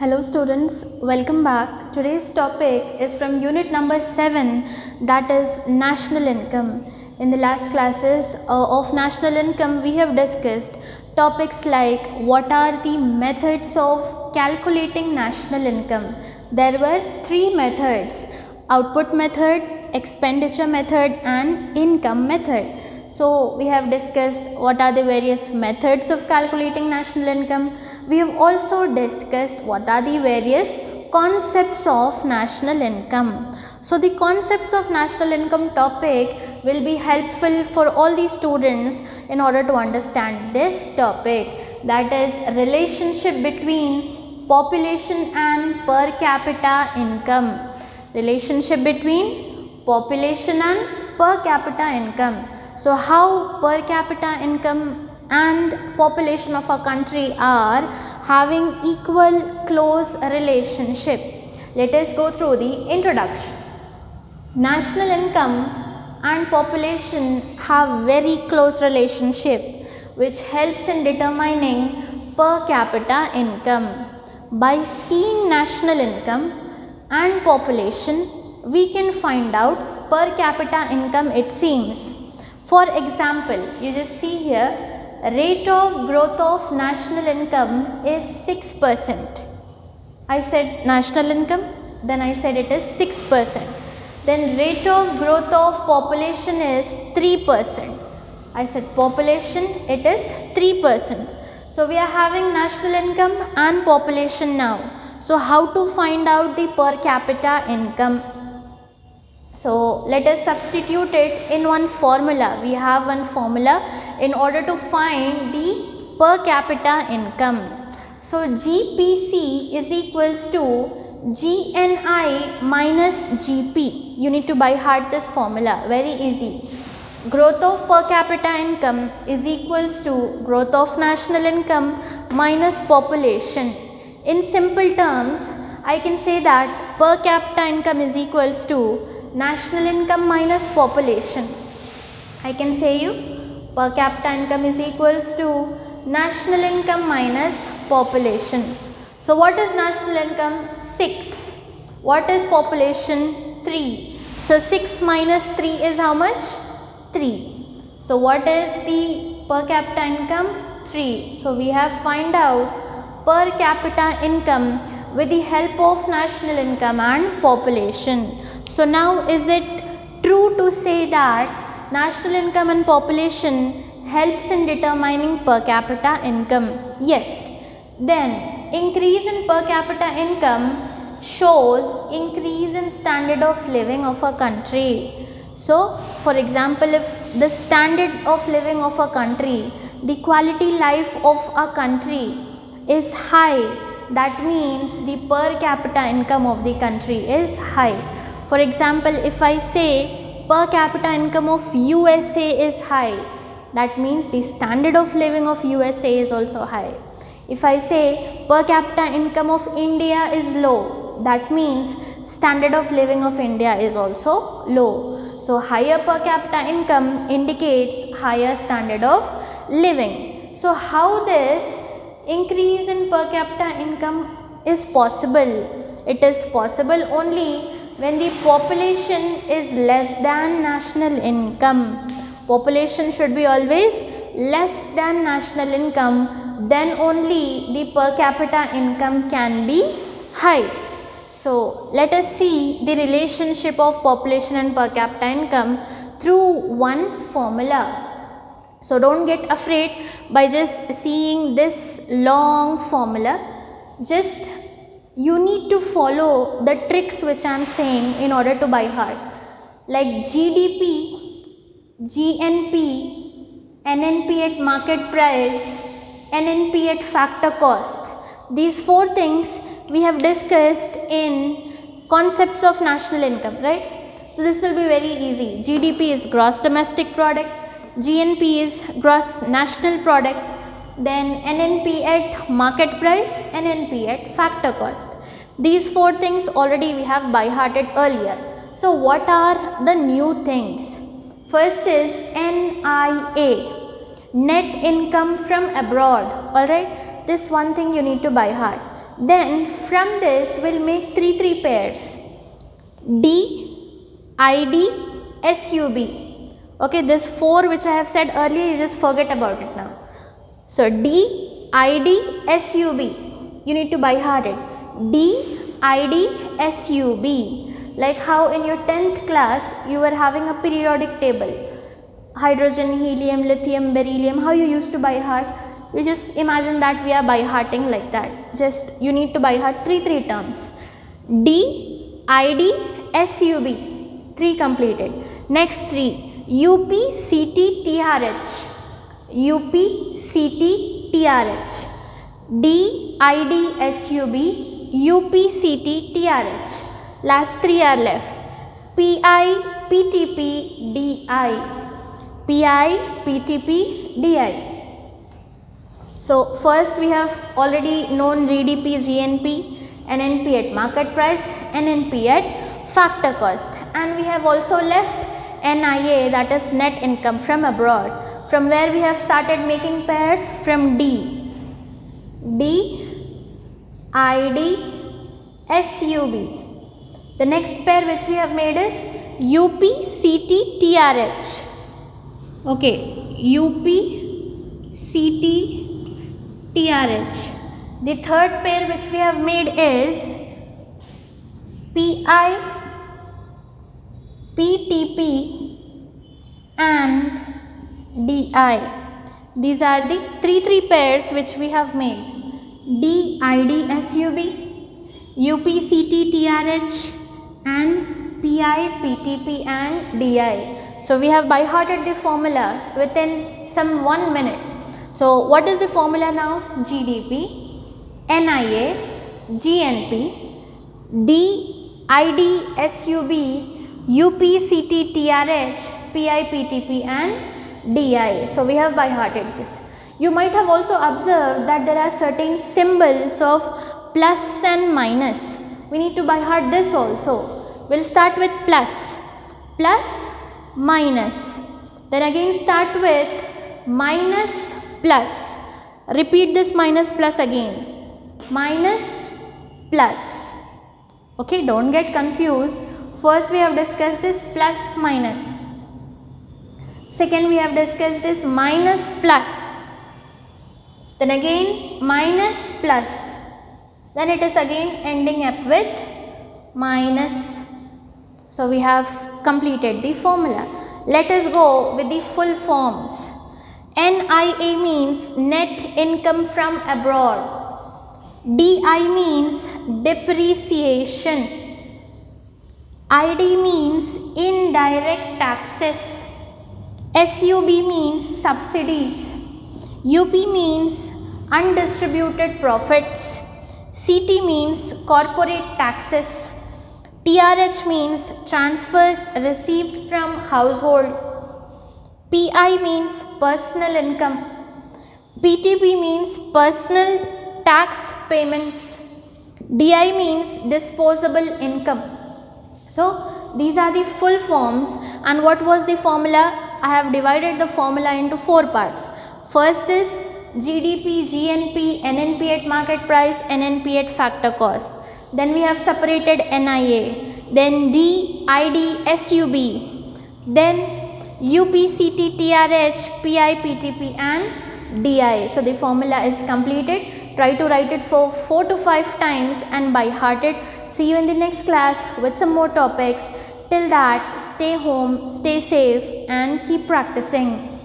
Hello students, welcome back. Today's topic is from unit number 7, that is national income. In the last classes of national income we have discussed topics like what are the methods of calculating national income. There were 3 methods: output method, expenditure method and income method. So we have discussed what are the various methods of calculating national income. We have also discussed what are the various concepts of national income. So the concepts of national income topic will be helpful for all the students in order to understand this topic, that is relationship between population and per capita income. Relationship between population and per capita income. So how per capita income and population of a country are having equal close relationship. Let us go through the introduction. National income and population have very close relationship which helps in determining per capita income. By seeing national income and population we can find out per capita income, it seems. For example, you just see here, rate of growth of national income is 6%. I said national income, then I said it is 6%. Then rate of growth of population is 3%. I said population, it is 3%. So we are having national income and population now. So how to find out the per capita income? So let us substitute it in one formula. We have one formula in order to find the per capita income. So GPC is equals to GNI minus GP. You need to by heart this formula, very easy. Growth of per capita income is equals to growth of national income minus population. In simple terms, I can say that per capita income is equals to national income minus population. I can say you per capita income is equals to national income minus population. So what is national income? 6. What is population? 3. So 6 minus 3 is how much? 3. So what is the per capita income? 3. So we have find out per capita income with the help of national income and population. So now is it true to say that national income and population helps in determining per capita income? Yes. Then increase in per capita income shows increase in standard of living of a country. So for example, if the standard of living of a country, the quality life of a country is high, that means the per capita income of the country is high. For example, if I say per capita income of USA is high, that means the standard of living of USA is also high. If I say per capita income of India is low, that means standard of living of India is also low. So higher per capita income indicates higher standard of living. So how this increase in per capita income is possible? It is possible only when the population is less than national income. Population should be always less than national income, then only the per capita income can be high. So let us see the relationship of population and per capita income through one formula. So don't get afraid by just seeing this long formula. Just you need to follow the tricks which I am saying in order to by heart. Like GDP, GNP, NNP at market price, NNP at factor cost. These 4 things we have discussed in concepts of national income, right? So this will be very easy. GDP is gross domestic product. GNP is gross national product, then NNP at market price, NNP at factor cost. These 4 things already we have by hearted earlier. So what are the new things? First is NIA, net income from abroad. Alright, this one thing you need to by heart. Then from this we'll make three pairs. D, ID, SUB. Okay, this 4 which I have said earlier, you just forget about it now. So D, ID, SUB. You need to by heart it. D, ID, SUB. Like how in your 10th class you were having a periodic table. Hydrogen, helium, lithium, beryllium. How you used to by heart? You just imagine that we are by hearting like that. Just you need to by heart three terms. D, ID, SUB. 3 completed. Next 3. UP, CT, TRH. UP, CT, TRH. D, ID, SUB. UP, CT, TRH. Last 3 are left. PI, PTP, DI. PI, PTP, DI. So first we have already known GDP, GNP, NNP at market price, NNP at factor cost, and we have also left NIA, that is net income from abroad, from where we have started making pairs from D, ID, SUB. The next pair which we have made is UP, CT, TRH. Okay, UP, CT, TRH. The third pair which we have made is PI, PTP and DI. These are the three pairs which we have made. D, ID, SUB, UP, CT, TRH and PI, PTP and DI. So we have by hearted the formula within some 1 minute. So what is the formula now? GDP, NIA, GNP, D, ID, SUB, UP, CT, TRH, PI, PTP and DI. So we have by hearted this. You might have also observed that there are certain symbols of plus and minus. We need to by heart this also. We'll start with plus, minus. Then again start with minus, plus. Repeat this minus, plus again. Minus, plus. Okay, don't get confused. First we have discussed this plus minus. Second we have discussed this minus plus. Then again minus plus. Then it is again ending up with minus. So we have completed the formula. Let us go with the full forms. NIA means net income from abroad. DI means depreciation. ID means indirect taxes. SUB means subsidies. UP means undistributed profits. CT means corporate taxes. TRH means transfers received from household. PI means personal income. PTP means personal tax payments. DI means disposable income. So these are the full forms, and what was the formula? I have divided the formula into 4 parts. First is GDP, GNP, NNP at market price, NNP at factor cost. Then we have separated NIA, then D, ID, SUB, then UP, CT, TRH, PI, PTP and DI. So the formula is completed. Try to write it for 4 to 5 times and by heart it. See you in the next class with some more topics. Till that, stay home, stay safe and keep practicing.